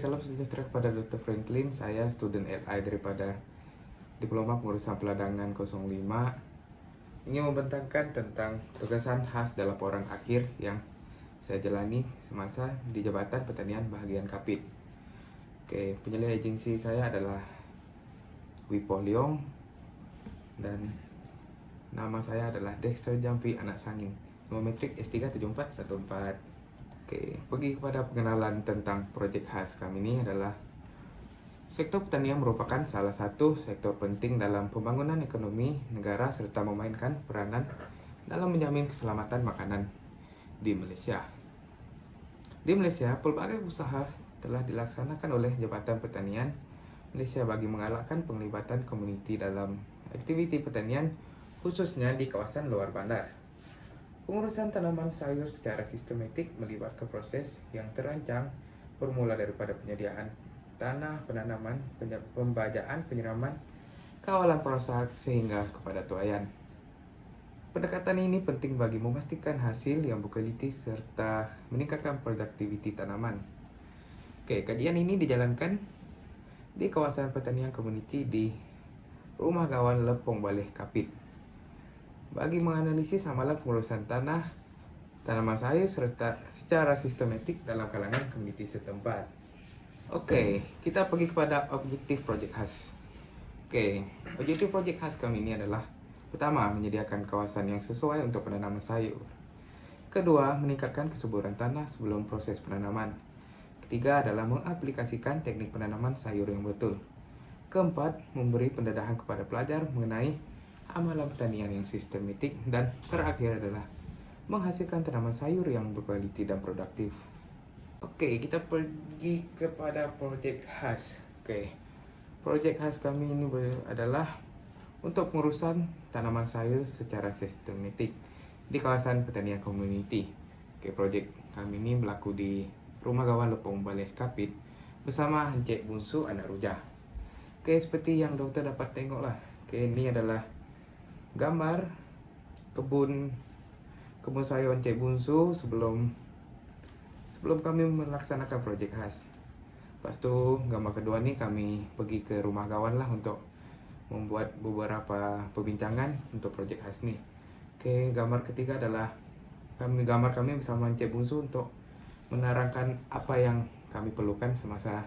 Salam sejahtera kepada Dr. Franklin. Saya student LI daripada Diploma Pengurusan Peladangan 05. Ingin membentangkan tentang tugasan khas dan laporan akhir yang saya jalani semasa di Jabatan Pertanian Bahagian Kapit. Penyelidik agensi saya adalah Wipo Leong dan nama saya adalah Dexter Jampi Anak Sangin. Nomor metrik S37414. Pergi kepada pengenalan tentang projek khas kami ini adalah sektor pertanian merupakan salah satu sektor penting dalam pembangunan ekonomi negara serta memainkan peranan dalam menjamin keselamatan makanan di Malaysia. Di Malaysia, pelbagai usaha telah dilaksanakan oleh Jabatan Pertanian Malaysia bagi menggalakkan penglibatan komuniti dalam aktiviti pertanian khususnya di kawasan luar bandar. Pengurusan tanaman sayur secara sistematik melibatkan proses yang terancang bermula daripada penyediaan tanah, penanaman, pembajaan, penyiraman, kawalan proses sehingga kepada tuaian. Pendekatan ini penting bagi memastikan hasil yang berkualitas serta meningkatkan produktiviti tanaman. Kajian ini dijalankan di kawasan pertanian komuniti di Rumah Gawan Lepong Baleh Kapit bagi menganalisis amalan pengurusan tanah, tanaman sayur serta secara sistematik dalam kalangan komuniti setempat. Kita pergi kepada objektif projek khas. Objektif projek khas kami ini adalah: pertama, menyediakan kawasan yang sesuai untuk penanaman sayur. Kedua, meningkatkan kesuburan tanah sebelum proses penanaman. Ketiga adalah mengaplikasikan teknik penanaman sayur yang betul. Keempat, memberi pendedahan kepada pelajar mengenai amalan pertanian yang sistematik. Dan terakhir adalah menghasilkan tanaman sayur yang berkualiti dan produktif. Kita pergi kepada projek khas. Projek khas kami ini adalah untuk pengurusan tanaman sayur secara sistematik di kawasan pertanian komuniti. Projek kami ini berlaku di Rumah Gawan Lepong Baleh Kapit bersama Encik Bungsu Anak Rujah. Seperti yang doktor dapat tengok lah. Ini adalah gambar kebun sayur Encik Bungsu sebelum kami melaksanakan projek khas. Lepas tu gambar kedua ni kami pergi ke Rumah Gawan lah untuk membuat beberapa perbincangan untuk projek khas ni. Gambar ketiga adalah gambar kami bersama Encik Bungsu untuk menerangkan apa yang kami perlukan semasa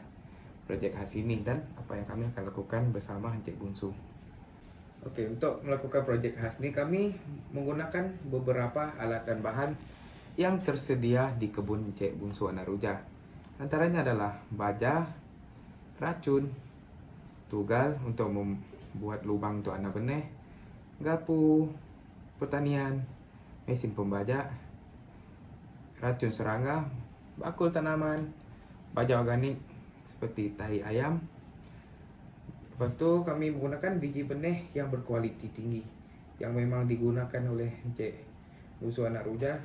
projek khas ini dan apa yang kami akan lakukan bersama Encik Bungsu. Untuk melakukan projek khas ini kami menggunakan beberapa alat dan bahan yang tersedia di kebun Encik Bungsu Anak Rujah. Antaranya adalah baja, racun, tugal untuk membuat lubang untuk anak benih, garpu pertanian, mesin pembajak, racun serangga, bakul tanaman, baja organik seperti tahi ayam. Lepas tu kami menggunakan biji benih yang berkualiti tinggi yang memang digunakan oleh Encik Bungsu Anak Rujah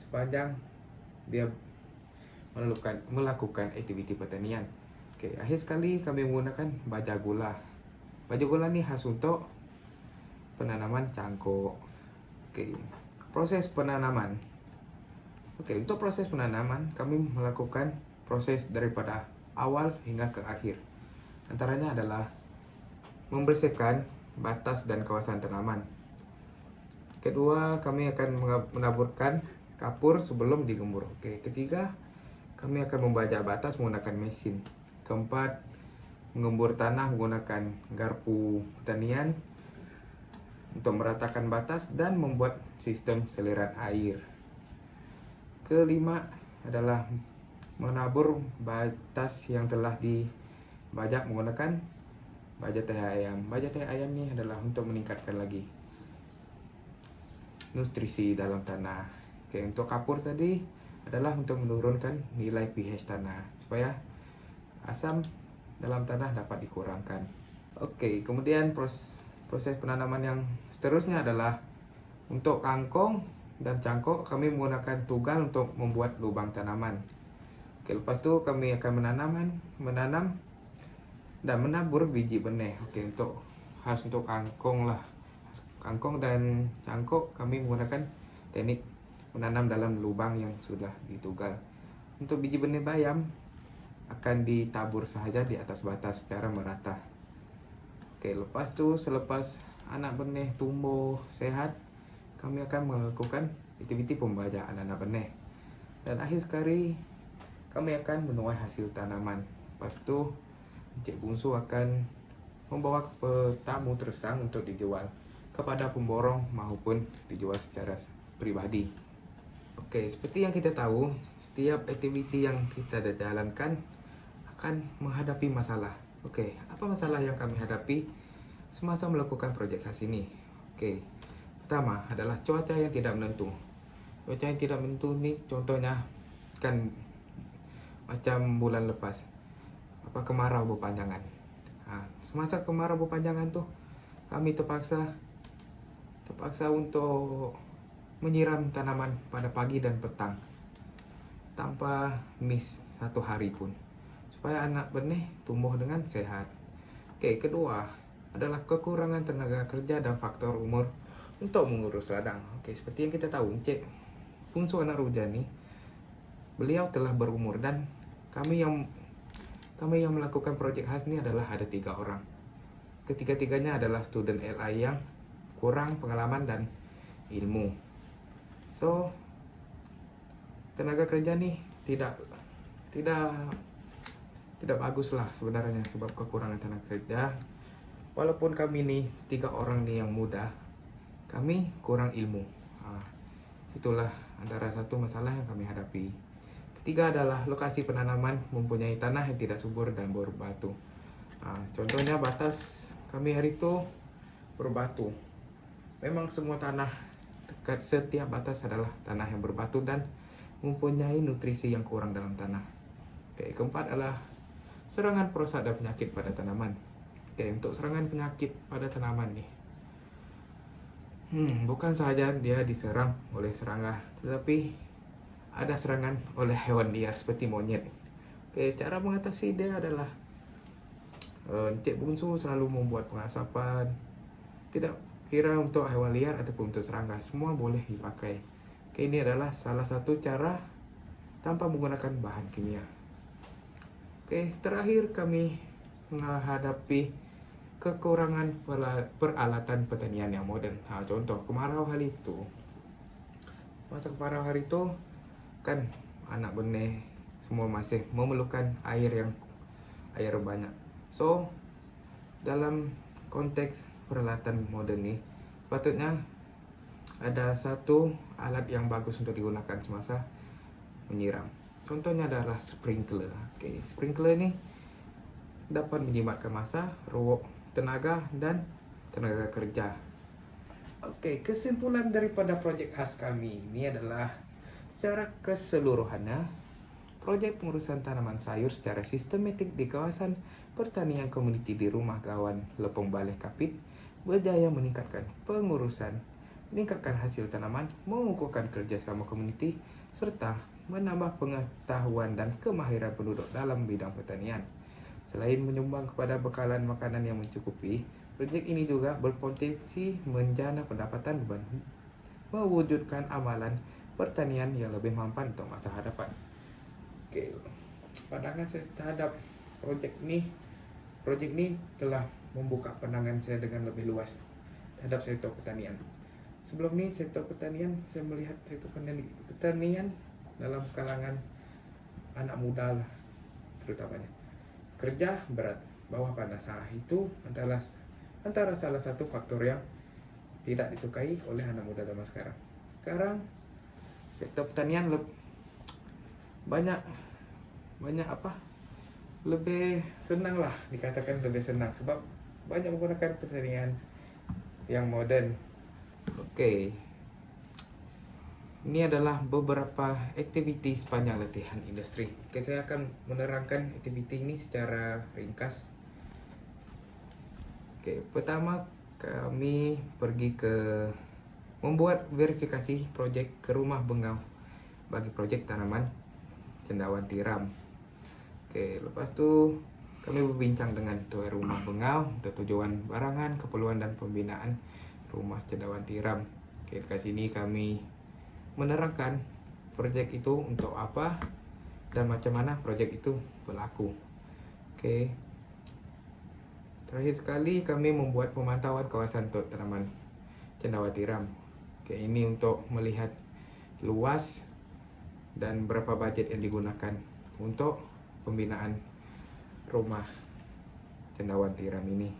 sepanjang dia melakukan aktiviti pertanian. Akhir sekali kami menggunakan baja gula. Baja gula ni khas untuk penanaman cangkuk. Proses penanaman. Untuk proses penanaman kami melakukan proses daripada awal hingga ke akhir. Antaranya adalah membersihkan batas dan kawasan tanaman. Kedua, kami akan menaburkan kapur sebelum digembur. Ketiga, kami akan membajak batas menggunakan mesin. Keempat, mengembur tanah menggunakan garpu pertanian untuk meratakan batas dan membuat sistem saliran air. Kelima adalah menabur batas yang telah dibajak menggunakan baja tahi ayam. Baja tahi ayam ni adalah untuk meningkatkan lagi nutrisi dalam tanah. Untuk kapur tadi adalah untuk menurunkan nilai pH tanah supaya asam dalam tanah dapat dikurangkan. Kemudian proses penanaman yang seterusnya adalah untuk kangkung dan cangkuk kami menggunakan tugal untuk membuat lubang tanaman. Lepas tu kami akan menanam dan menabur biji benih. Untuk khas untuk kangkung lah. Kangkung dan cangkuk kami menggunakan teknik menanam dalam lubang yang sudah ditugal. Untuk biji benih bayam akan ditabur saja di atas batas secara merata. Oke, lepas itu selepas anak benih tumbuh sehat, kami akan melakukan aktiviti pembajaan anak benih. Dan akhir sekali kami akan menuai hasil tanaman. Lepas itu Encik Bungsu akan membawa tamu tersang untuk dijual kepada pemborong maupun dijual secara pribadi. Oke, seperti yang kita tahu, setiap aktiviti yang kita jalankan akan menghadapi masalah. Oke, apa masalah yang kami hadapi semasa melakukan proyek khas ini? Oke, pertama adalah cuaca yang tidak menentu. Cuaca yang tidak menentu ini contohnya kan macam bulan lepas, kemarau berpanjangan. Semasa kemarau berpanjangan tuh kami terpaksa untuk menyiram tanaman pada pagi dan petang tanpa miss satu hari pun, supaya anak benih tumbuh dengan sehat. Oke, kedua adalah kekurangan tenaga kerja dan faktor umur untuk mengurus ladang. Oke, seperti yang kita tahu, Encik Bungsu anak Rujani, beliau telah berumur dan kami yang melakukan proyek khas ini adalah ada 3 orang. Ketiga-tiganya adalah student LI yang kurang pengalaman dan ilmu. So, tenaga kerja nih tidak bagus lah sebenarnya sebab kekurangan tenaga kerja. Walaupun kami nih 3 orang nih yang muda, kami kurang ilmu. Itulah antara satu masalah yang kami hadapi. Ketiga adalah lokasi penanaman mempunyai tanah yang tidak subur dan berbatu. Contohnya batas kami hari itu berbatu. Memang semua tanah dekat setiap batas adalah tanah yang berbatu dan mempunyai nutrisi yang kurang dalam tanah. Oke, keempat adalah serangan perusak dan penyakit pada tanaman. Oke, untuk serangan penyakit pada tanaman nih, bukan saja dia diserang oleh serangga, tetapi ada serangan oleh hewan liar seperti monyet. Oke, cara mengatasi dia adalah Encik Bungsu selalu membuat pengasapan. Tidak kira untuk hewan liar ataupun untuk serangga, semua boleh dipakai. Oke, ini adalah salah satu cara tanpa menggunakan bahan kimia. Oke, terakhir kami menghadapi kekurangan peralatan pertanian yang moden. Contoh kemarau hari itu. Masa kemarau hari itu kan anak benih semua masih memerlukan air banyak. So, dalam konteks peralatan moden ini, patutnya ada satu alat yang bagus untuk digunakan semasa menyiram. Contohnya adalah sprinkler. Oke, sprinkler ini dapat menjimatkan masa, tenaga dan tenaga kerja. Oke, kesimpulan daripada proyek khas kami ini adalah secara keseluruhannya, proyek pengurusan tanaman sayur secara sistematik di kawasan pertanian komuniti di Rumah Gawan Lepong Baleh Kapit berjaya meningkatkan pengurusan, meningkatkan hasil tanaman, mengukuhkan kerjasama komuniti, serta menambah pengetahuan dan kemahiran penduduk dalam bidang pertanian. Selain menyumbang kepada bekalan makanan yang mencukupi, proyek ini juga berpotensi menjana pendapatan dan mewujudkan amalan pertanian yang lebih mampan untuk masa hadapan. Oke, pandangan saya terhadap proyek ini telah membuka pandangan saya dengan lebih luas terhadap sektor pertanian. Sebelum ini sektor pertanian, saya melihat sektor pertanian dalam kalangan anak muda lah, terutamanya kerja berat, bawah panas. Itu antara salah satu faktor yang tidak disukai oleh anak muda zaman sekarang. Sekarang sektor pertanian lebih senang lah, dikatakan lebih senang sebab banyak menggunakan pertanian yang moden. Oke, ini adalah beberapa aktiviti sepanjang latihan industri. Oke, saya akan menerangkan aktiviti ini secara ringkas. Oke, pertama kami pergi ke membuat verifikasi proyek ke rumah bengau bagi proyek tanaman cendawan tiram. Oke, lepas itu kami berbincang dengan tuan rumah bengau untuk tujuan barangan, keperluan dan pembinaan rumah cendawan tiram. Oke, di sini kami menerangkan proyek itu untuk apa dan macam mana proyek itu berlaku. Oke. Terakhir sekali kami membuat pemantauan kawasan untuk tanaman cendawa tiram. Oke, ini untuk melihat luas dan berapa budget yang digunakan untuk pembinaan rumah cendawan tiram ini.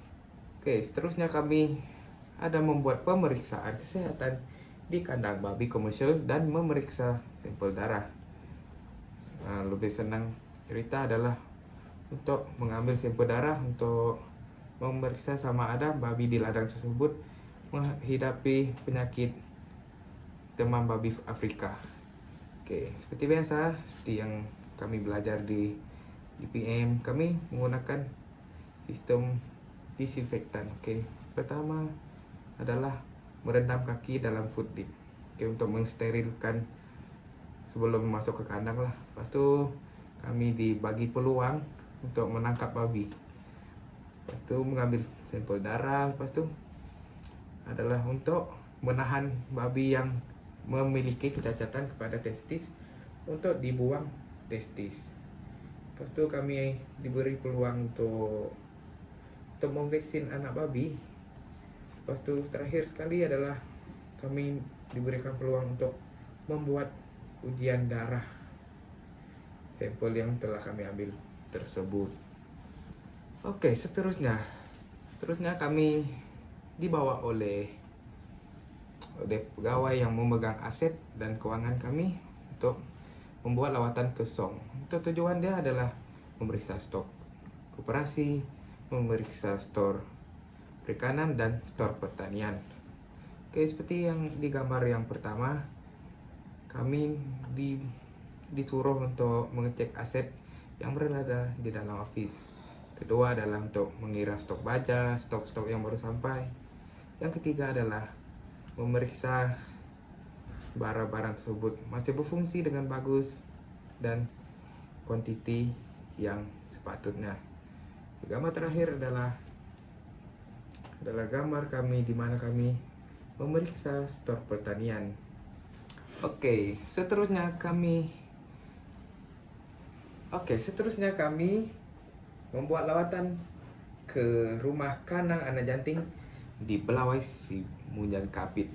Oke, seterusnya kami ada membuat pemeriksaan kesehatan di kandang babi komersial dan memeriksa sampel darah. Lebih senang cerita adalah untuk mengambil sampel darah untuk memeriksa sama ada babi di ladang tersebut menghadapi penyakit demam babi Afrika. Oke, seperti biasa, seperti yang kami belajar di IPM, kami menggunakan sistem disinfektan. Oke, pertama adalah merendam kaki dalam food dip. Oke, untuk mensterilkan sebelum masuk ke kandang lah. Lepas tu kami dibagi peluang untuk menangkap babi. Lepas tu mengambil sampel darah. Lepas tu adalah untuk menahan babi yang memiliki kecacatan kepada testis untuk dibuang testis. Lepas tu kami diberi peluang untuk memvaksin anak babi. Lepas tu terakhir sekali adalah kami diberikan peluang untuk membuat ujian darah sampel yang telah kami ambil tersebut. Oke, seterusnya kami dibawa oleh pegawai yang memegang aset dan keuangan kami untuk membuat lawatan ke Song. Untuk tujuan dia adalah memeriksa stok koperasi, memeriksa stor perikanan dan stor pertanian. Oke, seperti yang di gambar yang pertama, kami disuruh untuk mengecek aset yang berada di dalam office. Kedua adalah untuk mengira stok baja, stok-stok yang baru sampai. Yang ketiga adalah memeriksa barang-barang tersebut masih berfungsi dengan bagus dan kuantiti yang sepatutnya. Gambar terakhir adalah gambar kami di mana kami memeriksa stor pertanian. Oke, seterusnya kami membuat lawatan ke rumah kandang anak janting di Belawai Simunjan Kapit.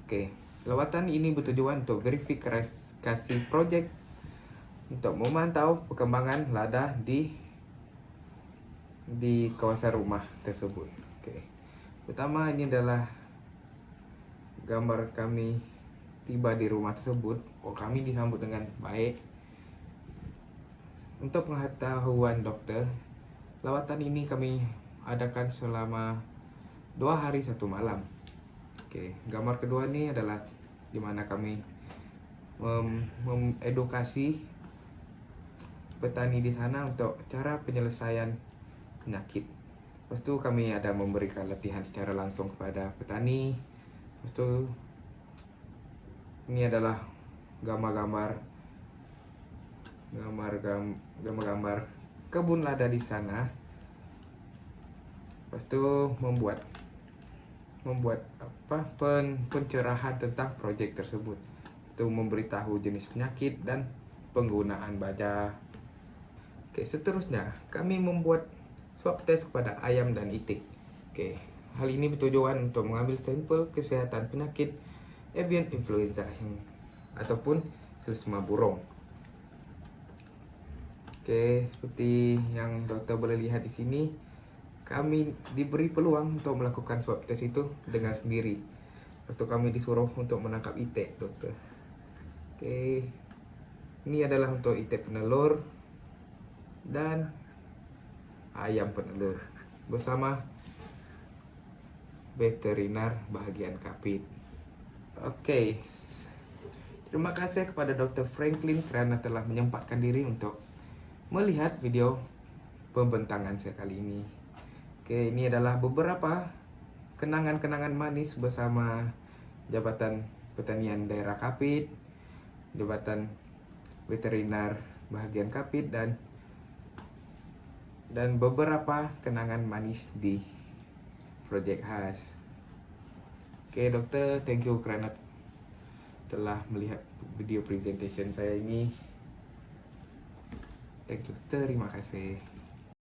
Oke, lawatan ini bertujuan untuk verifikasi proyek untuk memantau perkembangan lada di kawasan rumah tersebut. Oke, pertama ini adalah gambar kami tiba di rumah tersebut. Kami disambut dengan baik. Untuk pengetahuan dokter, lawatan ini kami adakan selama 2 hari 1 malam. Oke, gambar kedua ini adalah di mana kami mengedukasi petani di sana untuk cara penyelesaian penyakit. Lepas tu kami ada memberikan latihan secara langsung kepada petani. Lepas tu ini adalah gambar-gambar kebun lada di sana. Lepas tu membuat pencerahan tentang proyek tersebut. Itu memberitahu jenis penyakit dan penggunaan baja. Oke, seterusnya kami membuat swab test kepada ayam dan itik. Oke, hal ini bertujuan untuk mengambil sampel kesehatan penyakit avian influenza ataupun selesema burung. Oke, seperti yang dokter boleh lihat di sini, kami diberi peluang untuk melakukan swab test itu dengan sendiri. Lepas itu kami disuruh untuk menangkap itik, dokter. Oke, ini adalah untuk itik penelur dan ayam penelur bersama veterinar bahagian Kapit. Oke, terima kasih kepada Dr. Franklin kerana telah menyempatkan diri untuk melihat video pembentangan saya kali ini. Oke, ini adalah beberapa kenangan-kenangan manis bersama Jabatan Pertanian Daerah Kapit, Jabatan Veterinar bahagian Kapit, dan beberapa kenangan manis di projek khas. Oke, dokter, thank you kerana telah melihat video presentation saya ini. Thank you. Terima kasih.